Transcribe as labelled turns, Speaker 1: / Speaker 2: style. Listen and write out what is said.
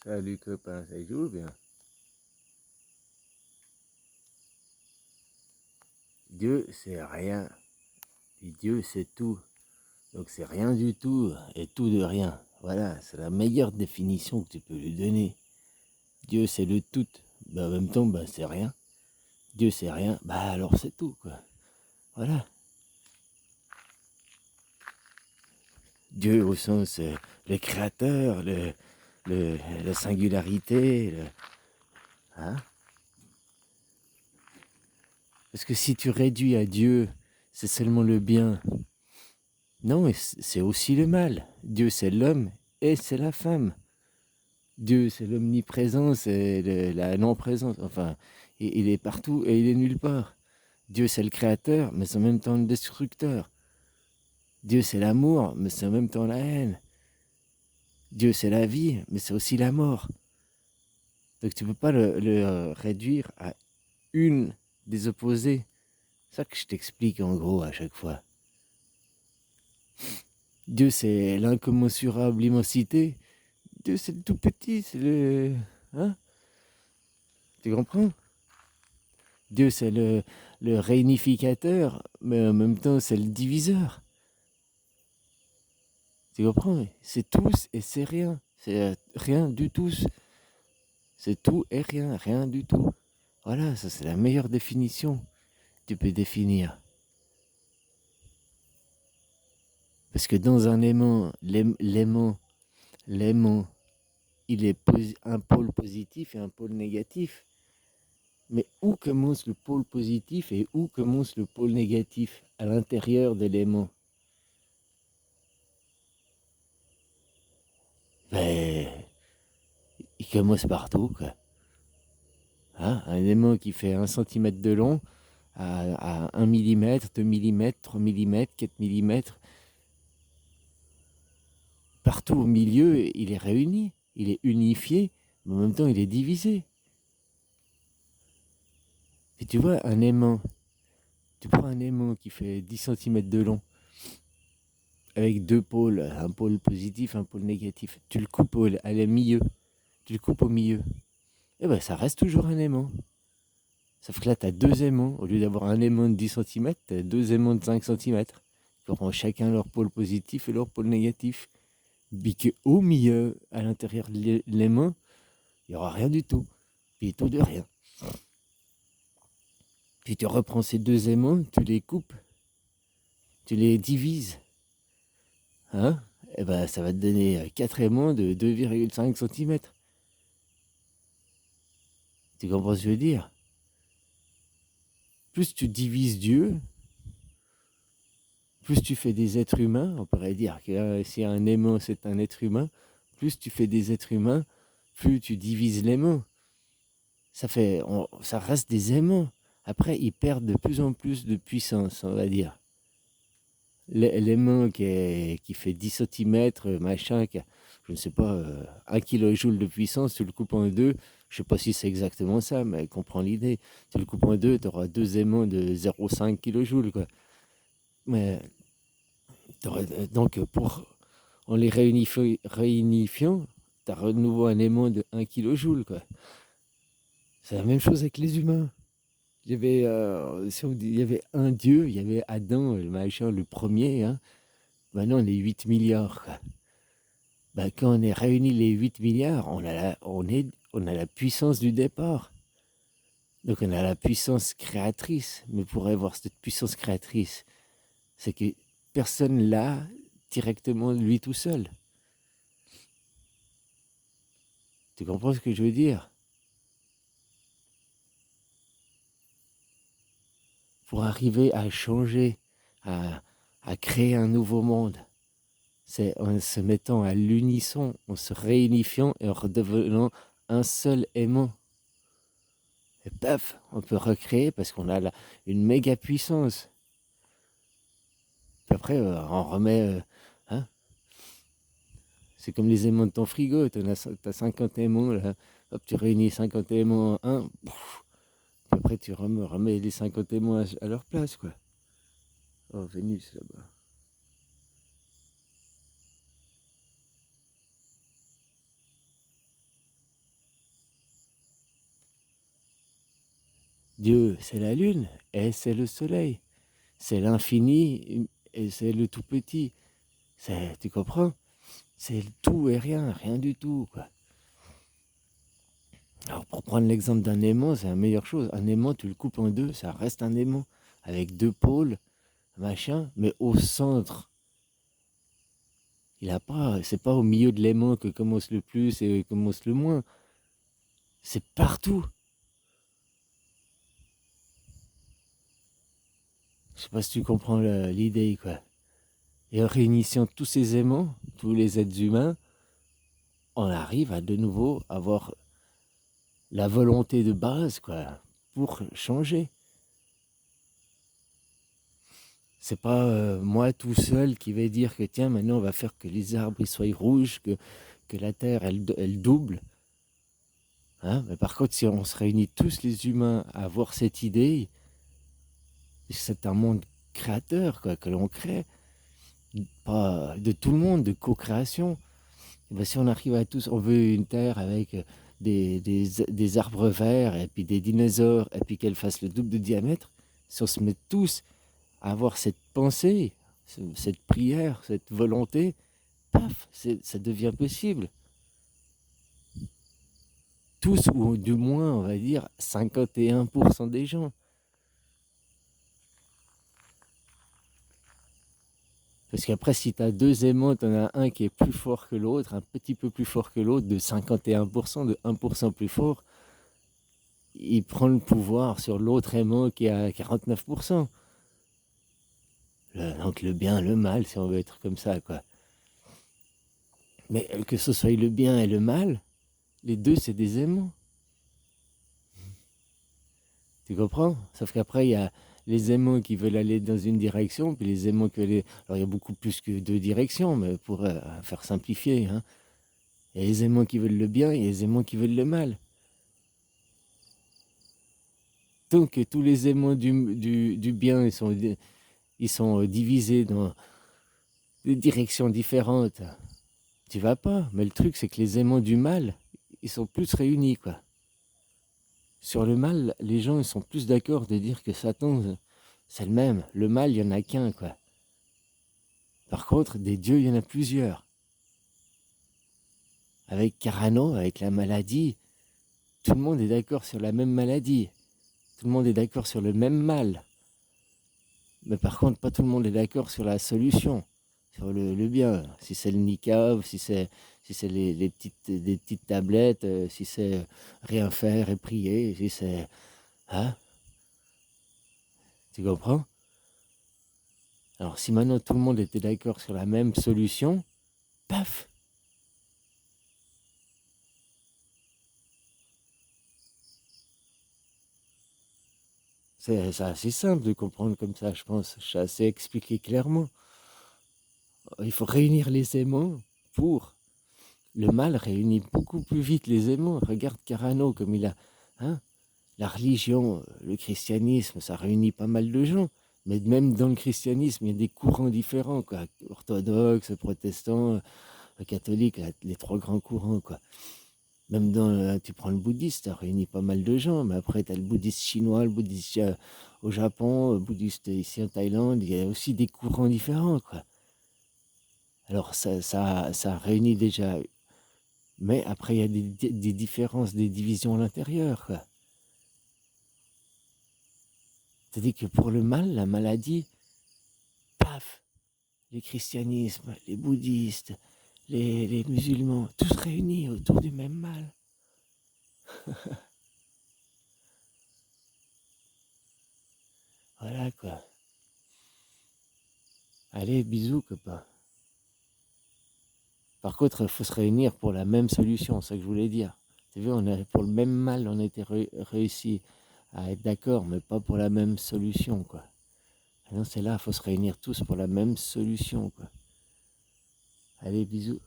Speaker 1: Salut copain, ça joue ou bien? Dieu, c'est rien. Et Dieu, c'est tout. Donc c'est rien du tout et tout de rien. Voilà, c'est la meilleure définition que tu peux lui donner. Dieu, c'est le tout. En même temps, c'est rien. Dieu, c'est rien. Alors c'est tout, quoi. Voilà. Dieu au sens le créateur, la singularité. Hein. Parce que si tu réduis à Dieu, c'est seulement le bien. Non, c'est aussi le mal. Dieu, c'est l'homme et c'est la femme. Dieu, c'est l'omniprésence et la non-présence. Enfin, il est partout et il est nulle part. Dieu, c'est le créateur, mais c'est en même temps le destructeur. Dieu, c'est l'amour, mais c'est en même temps la haine. Dieu, c'est la vie, mais c'est aussi la mort. Donc tu ne peux pas le réduire à une des opposés. C'est ça que je t'explique en gros à chaque fois. Dieu, c'est l'incommensurable immensité. Dieu, c'est le tout petit, c'est le... Hein? Tu comprends? Dieu, c'est le réunificateur, mais en même temps, c'est le diviseur. Tu comprends? C'est tous et c'est rien. C'est rien du tout. C'est tout et rien, rien du tout. Voilà, ça c'est la meilleure définition que tu peux définir. Parce que dans un aimant, l'aimant, il est un pôle positif et un pôle négatif. Mais où commence le pôle positif et où commence le pôle négatif à l'intérieur de l'aimant? Ben, il commence partout, quoi. Hein, un aimant qui fait 1 cm de long à 1 mm, 2 mm, 3 mm, 4 mm, partout au milieu, il est réuni, il est unifié, mais en même temps, il est divisé. Et tu vois, un aimant, tu prends un aimant qui fait 10 cm de long, avec deux pôles, un pôle positif, un pôle négatif, tu le coupes à la milieu, tu le coupes au milieu, et ben ça reste toujours un aimant. Sauf que là, tu as deux aimants. Au lieu d'avoir un aimant de 10 cm, tu as deux aimants de 5 cm. Qui auront chacun leur pôle positif et leur pôle négatif. Puis qu'au milieu, à l'intérieur de l'aimant, il n'y aura rien du tout. Puis tout de rien. Puis tu reprends ces deux aimants, tu les coupes, tu les divises. Hein? Et ben ça va te donner 4 aimants de 2,5 cm. Tu comprends ce que je veux dire? Plus tu divises Dieu, plus tu fais des êtres humains, on pourrait dire que si un aimant c'est un être humain, plus tu fais des êtres humains, plus tu divises l'aimant. Ça reste des aimants. Après, ils perdent de plus en plus de puissance, on va dire. L'aimant qui fait 10 cm, machin, qui a, je ne sais pas, 1 kJ de puissance, tu le coupes en deux. Je ne sais pas si c'est exactement ça, mais comprends l'idée. Tu le coupes en deux, tu auras deux aimants de 0,5 kJ, quoi. Mais donc, en les réunifiant, tu as de nouveau un aimant de 1 kJ, quoi. C'est la même chose avec les humains. Il y avait un Dieu, il y avait Adam, le machin, le premier. Hein. Maintenant, on est 8 milliards. Quoi. Quand on est réunis les 8 milliards, on a la puissance du départ. Donc, on a la puissance créatrice. Mais pour avoir cette puissance créatrice, c'est que personne l'a directement lui tout seul. Tu comprends ce que je veux dire? Pour arriver à changer, à créer un nouveau monde, c'est en se mettant à l'unisson, en se réunifiant et en redevenant un seul aimant. Et paf, on peut recréer parce qu'on a une méga puissance. Puis après, on remet... hein, c'est comme les aimants de ton frigo, tu as 50 aimants, là. Hop, tu réunis 50 aimants en un, puis après tu remets les 50 aimants à leur place, quoi. Oh, Vénus, là-bas. Dieu, c'est la lune et c'est le soleil. C'est l'infini et c'est le tout petit. Tu comprends? C'est le tout et rien, rien du tout, quoi. Alors, pour prendre l'exemple d'un aimant, c'est la meilleure chose. Un aimant, tu le coupes en deux, ça reste un aimant. Avec deux pôles, machin, mais au centre. C'est pas au milieu de l'aimant que commence le plus et commence le moins. C'est partout. Je sais pas si tu comprends l'idée, quoi. Et en réunissant tous ces aimants, tous les êtres humains, on arrive à de nouveau avoir la volonté de base, quoi, pour changer. C'est pas moi tout seul qui vais dire que tiens, maintenant on va faire que les arbres ils soient rouges, que la terre elle double. Hein, mais par contre, si on se réunit tous les humains à avoir cette idée, c'est un monde créateur, quoi, que l'on crée, pas de tout le monde, de co-création. Et ben, si on arrive à tous, on veut une terre avec des arbres verts et puis des dinosaures et puis qu'elle fasse le double de diamètre, si on se met tous à avoir cette pensée, cette prière, cette volonté, paf, ça devient possible. Tous, ou du moins, on va dire, 51% des gens. Parce qu'après, si tu as deux aimants, tu en as un qui est plus fort que l'autre, un petit peu plus fort que l'autre, de 51%, de 1% plus fort, il prend le pouvoir sur l'autre aimant qui est à 49%. Donc le bien, le mal, si on veut être comme ça, quoi. Mais que ce soit le bien et le mal, les deux, c'est des aimants. Tu comprends? Sauf qu'après, il y a les aimants qui veulent aller dans une direction, puis les aimants qui veulent aller... Alors, il y a beaucoup plus que deux directions, mais pour faire simplifier, hein. Il y a les aimants qui veulent le bien, et les aimants qui veulent le mal. Donc, tous les aimants du bien, ils sont divisés dans des directions différentes. Tu vas pas. Mais le truc, c'est que les aimants du mal, ils sont plus réunis, quoi. Sur le mal, les gens ils sont plus d'accord de dire que Satan, c'est le même. Le mal, il n'y en a qu'un, quoi. Par contre, des dieux, il y en a plusieurs. Avec Carano, avec la maladie, tout le monde est d'accord sur la même maladie. Tout le monde est d'accord sur le même mal. Mais par contre, pas tout le monde est d'accord sur la solution, sur le bien. Si c'est le niqab, si c'est des petites tablettes, si c'est rien faire et prier, si c'est... Hein? Tu comprends? Alors si maintenant tout le monde était d'accord sur la même solution, paf! C'est assez simple de comprendre comme ça, je pense. C'est assez expliqué clairement. Il faut réunir les aimants pour... Le mal réunit beaucoup plus vite les aimants. Regarde Carano comme il a... Hein? La religion, le christianisme, ça réunit pas mal de gens. Mais même dans le christianisme, il y a des courants différents, quoi. Orthodoxes, protestants, catholiques, les trois grands courants, quoi. Même tu prends le bouddhiste, ça réunit pas mal de gens. Mais après, tu as le bouddhiste chinois, le bouddhiste au Japon, le bouddhiste ici en Thaïlande. Il y a aussi des courants différents, quoi. Alors, ça réunit déjà. Mais après, il y a des différences, des divisions à l'intérieur, quoi. C'est-à-dire que pour le mal, la maladie, paf, les christianismes, les bouddhistes, les musulmans, tous réunis autour du même mal. Voilà, quoi. Allez, bisous, copain. Par contre, il faut se réunir pour la même solution, c'est ça que je voulais dire. Tu vois, pour le même mal, on a été réussi à être d'accord, mais pas pour la même solution, quoi. Et non, c'est là, il faut se réunir tous pour la même solution, quoi. Allez, bisous.